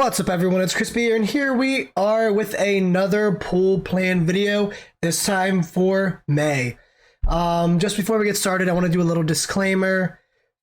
What's up everyone, it's Crispy here, and here we are with another pool plan video, this time for May. Just before we get started, I want to do a little disclaimer.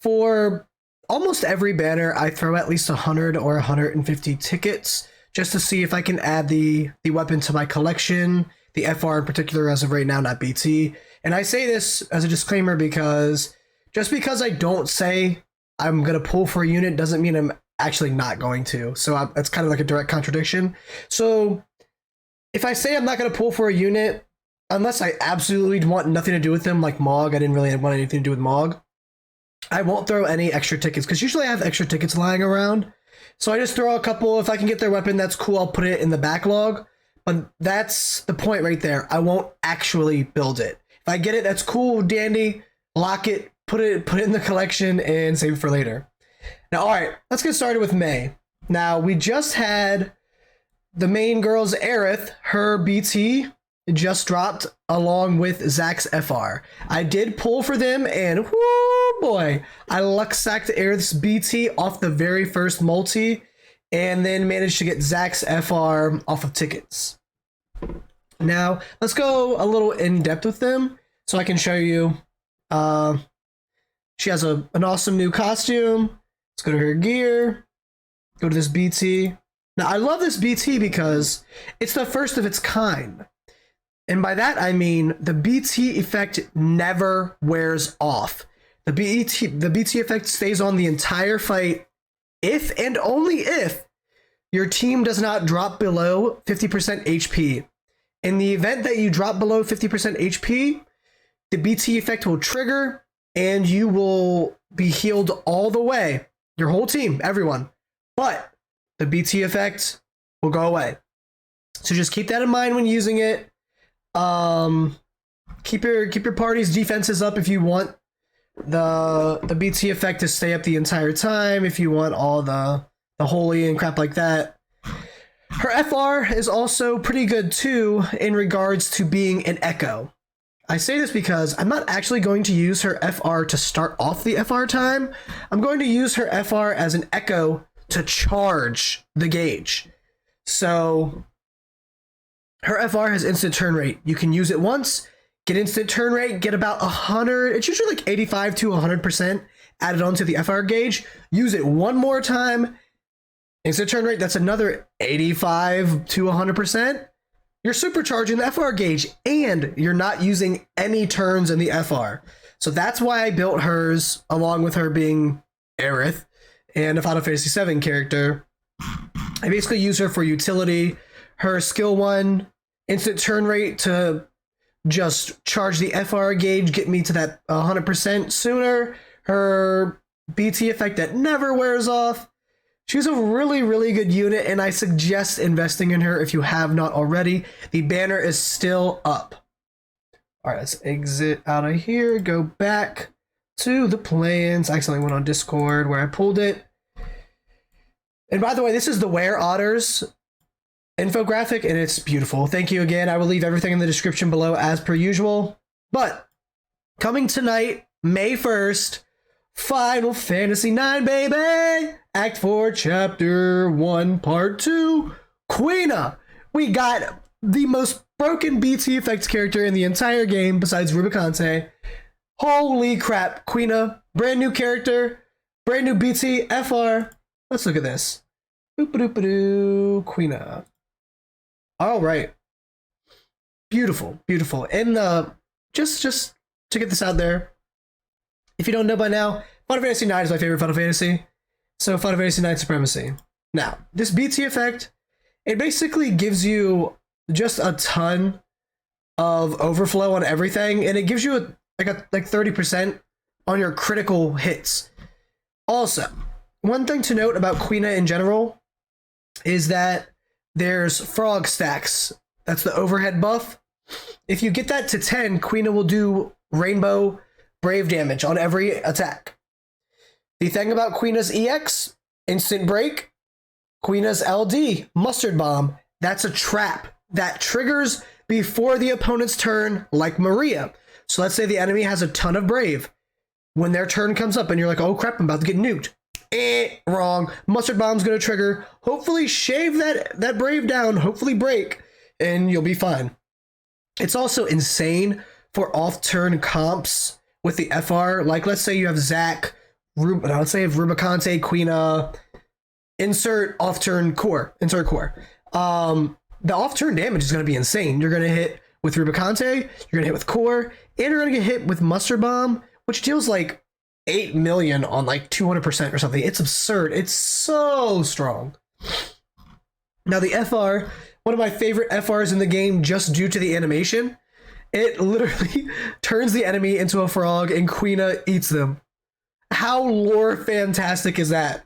For almost every banner, I throw at least 100 or 150 tickets, just to see if I can add the weapon to my collection, the FR in particular as of right now, not BT. And I say this as a disclaimer because just because I don't say I'm going to pull for a unit doesn't mean I'm actually not going to. So that's kind of like a direct contradiction. So if I say I'm not going to pull for a unit, unless I absolutely want nothing to do with them, like Mog, I didn't really want anything to do with Mog, I won't throw any extra tickets because usually I have extra tickets lying around. So I just throw a couple. If I can get their weapon, that's cool. I'll put it in the backlog. But that's the point right there. I won't actually build it. If I get it, that's cool, dandy. Lock it, put it in the collection, and save it for later. Now, all right, let's get started with May. Now, we just had the main girl's Aerith, her BT just dropped along with Zach's FR. I did pull for them, and whoo boy, I luck sacked Aerith's BT off the very first multi, and then managed to get Zach's FR off of tickets. Now, let's go a little in depth with them so I can show you. She has an awesome new costume. Let's go to her gear, go to this BT. Now, I love this BT because it's the first of its kind. And by that, I mean the BT effect never wears off. The BT effect stays on the entire fight if and only if your team does not drop below 50% HP. In the event that you drop below 50% HP, the BT effect will trigger and you will be healed all the way. Your whole team, everyone. But the BT effect will go away. So just keep that in mind when using it. Keep your party's defenses up if you want the BT effect to stay up the entire time, if you want all the holy and crap like that. Her FR is also pretty good too in regards to being an echo. I say this because I'm not actually going to use her FR to start off the FR time. I'm going to use her FR as an echo to charge the gauge. So her FR has instant turn rate. You can use it once, get instant turn rate, get about 100, it's usually like 85 to 100% added onto the FR gauge. Use it one more time, instant turn rate, that's another 85 to 100%. You're supercharging the FR gauge and you're not using any turns in the FR. So that's why I built hers along with her being Aerith and a Final Fantasy VII character. I basically use her for utility. Her skill 1, instant turn rate to just charge the FR gauge, get me to that 100% sooner. Her BT effect that never wears off. She's a really, really good unit, and I suggest investing in her if you have not already. The banner is still up. All right, let's exit out of here, go back to the plans. I accidentally went on Discord where I pulled it. And by the way, this is the TheWereOtter's infographic, and it's beautiful. Thank you again. I will leave everything in the description below as per usual. But coming tonight, May 1st, Final Fantasy IX, baby! Act 4, Chapter 1, Part 2, Queena! We got the most broken BT effects character in the entire game besides Rubicante. Holy crap, Queena. Brand new character, brand new BT, FR. Let's look at this. Boop-a-doop-a-doo, Queena. Alright. Beautiful, beautiful. And just to get this out there, if you don't know by now, Final Fantasy IX is my favorite Final Fantasy. So Final Fantasy IX Supremacy. Now, this BT effect, it basically gives you just a ton of overflow on everything, and it gives you like 30% on your critical hits. Also, one thing to note about Queena in general is that there's frog stacks. That's the overhead buff. If you get that to 10, Queena will do rainbow brave damage on every attack. The thing about Queena's EX, instant break, Queena's LD, mustard bomb, that's a trap that triggers before the opponent's turn, like Maria. So let's say the enemy has a ton of brave. When their turn comes up and you're like, oh crap, I'm about to get nuked. Wrong. Mustard Bomb's gonna trigger. Hopefully shave that Brave down. Hopefully break, and you'll be fine. It's also insane for off-turn comps with the FR. Like, let's say you have Zac, let's say you have Rubicante, Queena, insert off-turn core, insert core. The off-turn damage is going to be insane. You're going to hit with Rubicante, you're going to hit with core, and you're going to get hit with Mustard Bomb, which deals like 8 million on like 200% or something. It's absurd. It's so strong. Now the FR, one of my favorite FRs in the game just due to the animation, it literally turns the enemy into a frog and Queena eats them. How lore fantastic is that?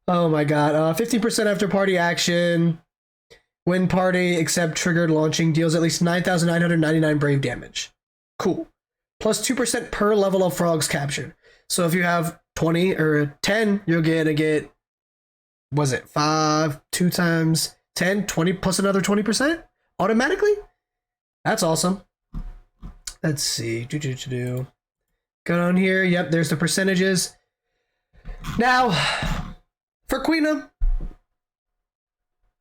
Oh my god. 15% after party action. When party except triggered launching deals at least 9,999 brave damage. Cool. Plus 2% per level of frogs captured. So if you have 20 or 10, you're gonna get, was it 5, 2 times 10, 20 plus another 20% automatically? That's awesome. Let's see. Go down here. Yep, there's the percentages. Now, for Queena,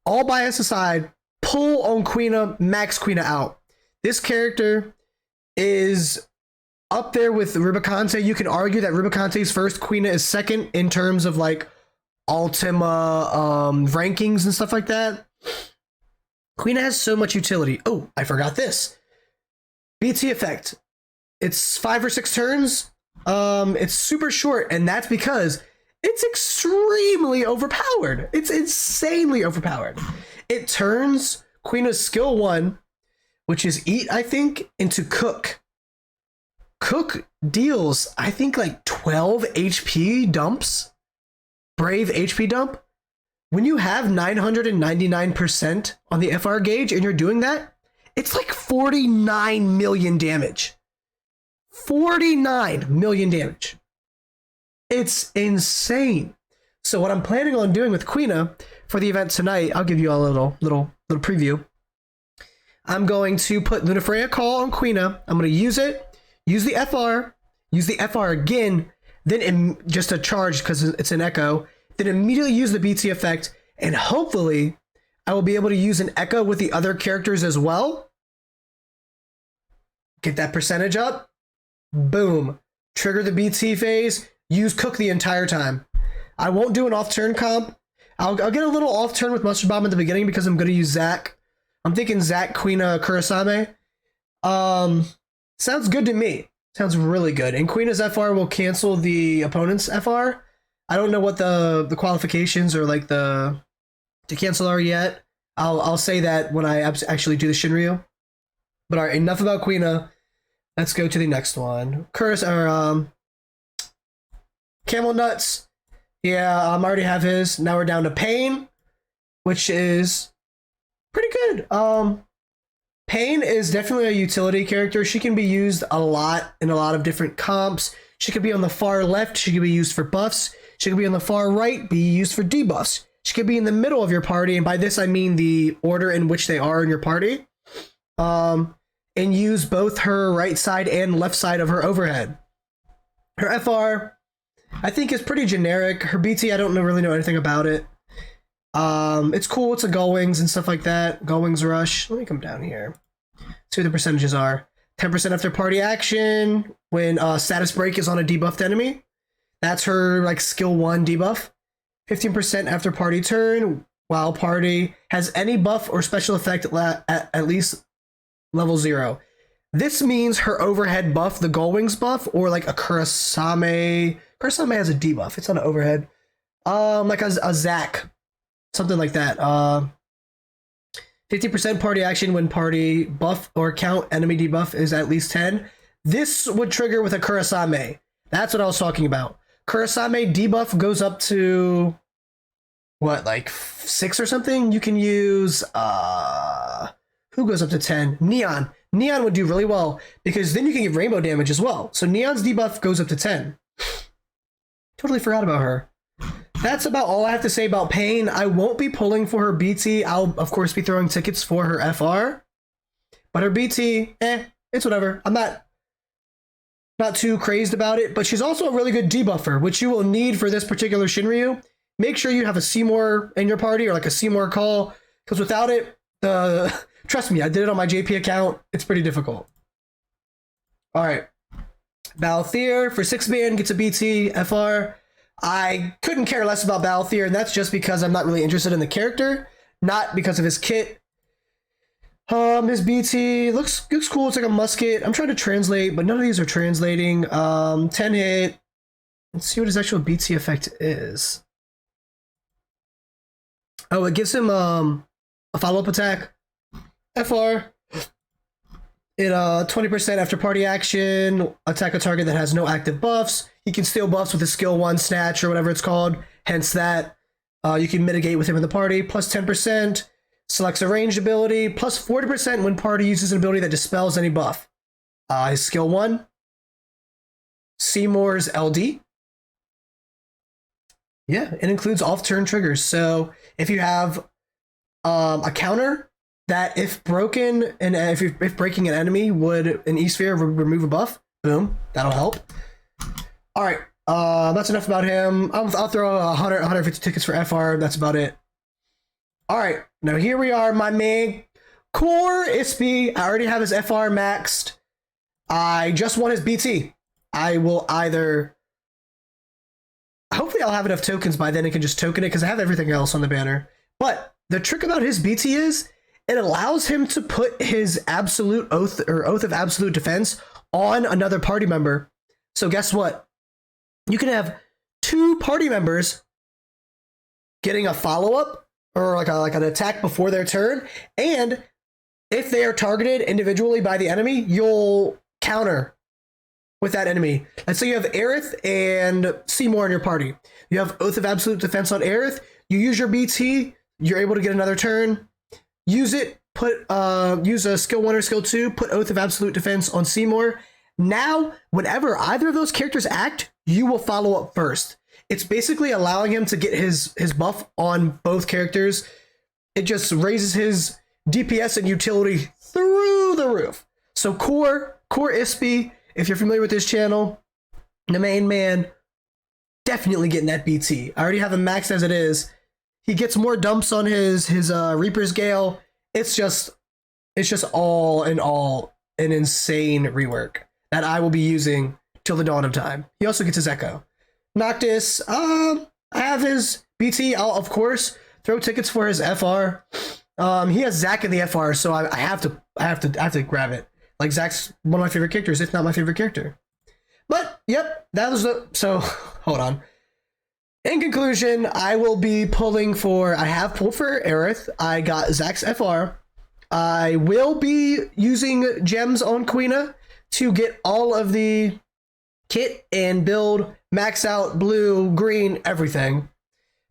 all bias aside, pull on Queena, max Queena out. This character is up there with Rubicante. You can argue that Rubicante's first, Queena is second in terms of like Ultima rankings and stuff like that. Queena has so much utility. Oh, I forgot this. BT effect. It's 5 or 6 turns. It's super short, and that's because it's extremely overpowered. It's insanely overpowered. It turns Queena's skill 1, which is eat, I think, into cook. Cook deals, I think, like 12 HP dumps. Brave HP dump. When you have 999% on the FR gauge and you're doing that, it's like 49 million damage. 49 million damage. It's insane. So what I'm planning on doing with Queena for the event tonight, I'll give you a little preview. I'm going to put Lunafreya Call on Queena. I'm going to use it, use the FR again, then just a charge because it's an echo, then immediately use the BT effect, and hopefully I will be able to use an echo with the other characters as well. Get that percentage up. Boom. Trigger the BT phase. Use cook the entire time. I won't do an off-turn comp. I'll get a little off-turn with Mustard Bomb at the beginning because I'm going to use Zac. I'm thinking Zac, Queena, Kurasame. Sounds good to me. Sounds really good. And Queena's FR will cancel the opponent's FR. I don't know what the qualifications or like to cancel are yet. I'll say that when I actually do the Shinryu. But all right, enough about Queena. Let's go to the next one. Camel Nuts. Yeah, I already have his. Now we're down to Pain, which is pretty good. Pain is definitely a utility character. She can be used a lot in a lot of different comps. She could be on the far left. She could be used for buffs. She could be on the far right, be used for debuffs. She could be in the middle of your party, and by this I mean the order in which they are in your party. And use both her right side and left side of her overhead. Her FR, I think, is pretty generic. Her BT, I don't really know anything about it. It's cool. It's a Gull Wings and stuff like that. Gull Wings Rush. Let me come down here. See what the percentages are. 10% after party action when status break is on a debuffed enemy. That's her like skill 1 debuff. 15% after party turn while party has any buff or special effect at least level 0. This means her overhead buff, the Gull Wings buff, or like a Kurasame. Kurasame has a debuff. It's not an overhead. Like a Zac. Something like that. 50% party action when party buff or count enemy debuff is at least 10. This would trigger with a Kurasame. That's what I was talking about. Kurasame debuff goes up to what, like 6 or something? You can use who goes up to 10? Neon. Neon would do really well because then you can get rainbow damage as well. So Neon's debuff goes up to 10. Totally forgot about her. That's about all I have to say about Pain. I won't be pulling for her BT. I'll, of course, be throwing tickets for her FR. But her BT, it's whatever. I'm not not too crazed about it, but she's also a really good debuffer, which you will need for this particular Shinryu. Make sure you have a Seymour in your party or like a Seymour call, because without it, trust me, I did it on my JP account. It's pretty difficult. All right. Balthier for 6-man gets a BT FR. I couldn't care less about Balthier, and that's just because I'm not really interested in the character, not because of his kit. His BT looks cool. It's like a musket. I'm trying to translate, but none of these are translating. 10 hit. Let's see what his actual BT effect is. Oh, it gives him a follow-up attack. FR. It 20% after party action. Attack a target that has no active buffs. He can steal buffs with his skill 1 snatch or whatever it's called. Hence that. You can mitigate with him in the party. Plus 10%. Selects a ranged ability. Plus 40% when party uses an ability that dispels any buff. His skill 1. Seymour's LD. Yeah, it includes off-turn triggers. So if you have a counter that if broken and if breaking an enemy would an E-sphere remove a buff, boom, that'll help. All right, that's enough about him. I'll throw 150 tickets for FR. That's about it. All right, now here we are, my main core Ispy. I already have his FR maxed. I just want his BT. I will either... Hopefully I'll have enough tokens by then and can just token it because I have everything else on the banner. But the trick about his BT is it allows him to put his absolute oath or oath of absolute defense on another party member. So guess what? You can have 2 party members getting a follow-up or like an attack before their turn. And if they are targeted individually by the enemy, you'll counter with that enemy. Let's say you have Aerith and Seymour in your party. You have Oath of Absolute Defense on Aerith. You use your BT. You're able to get another turn. Use it. Use a skill 1 or skill 2. Put Oath of Absolute Defense on Seymour. Now, whenever either of those characters act, you will follow up first. It's basically allowing him to get his buff on both characters. It just raises his DPS and utility through the roof. So core Ispy. If you're familiar with this channel, the main man, definitely getting that BT. I already have him maxed as it is. He gets more dumps on his Reaper's Gale. It's just all in all an insane rework that I will be using till the dawn of time. He also gets his Echo. Noctis, I have his BT. I'll of course throw tickets for his FR. He has Zack in the FR, so I have to grab it. Like, Zack's one of my favorite characters, if not my favorite character. But, yep, that was the... So, hold on. In conclusion, I will be pulling for... I have pulled for Aerith. I got Zack's FR. I will be using gems on Queena to get all of the kit and build, max out, blue, green, everything.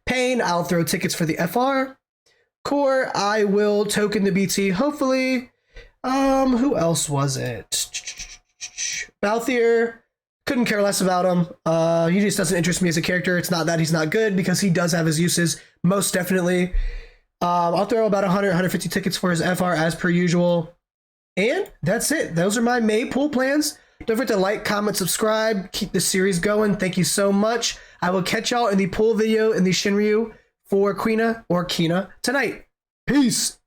Pain, I'll throw tickets for the FR. Core, I will token the BT, hopefully... who else was it? Balthier, couldn't care less about him. He just doesn't interest me as a character. It's not that he's not good, because he does have his uses, most definitely. I'll throw about 150 tickets for his FR as per usual. And that's it. Those are my May pool plans. Don't forget to like, comment, subscribe. Keep this series going. Thank you so much. I will catch y'all in the pool video in the Shinryu for Queena or Queena tonight. Peace.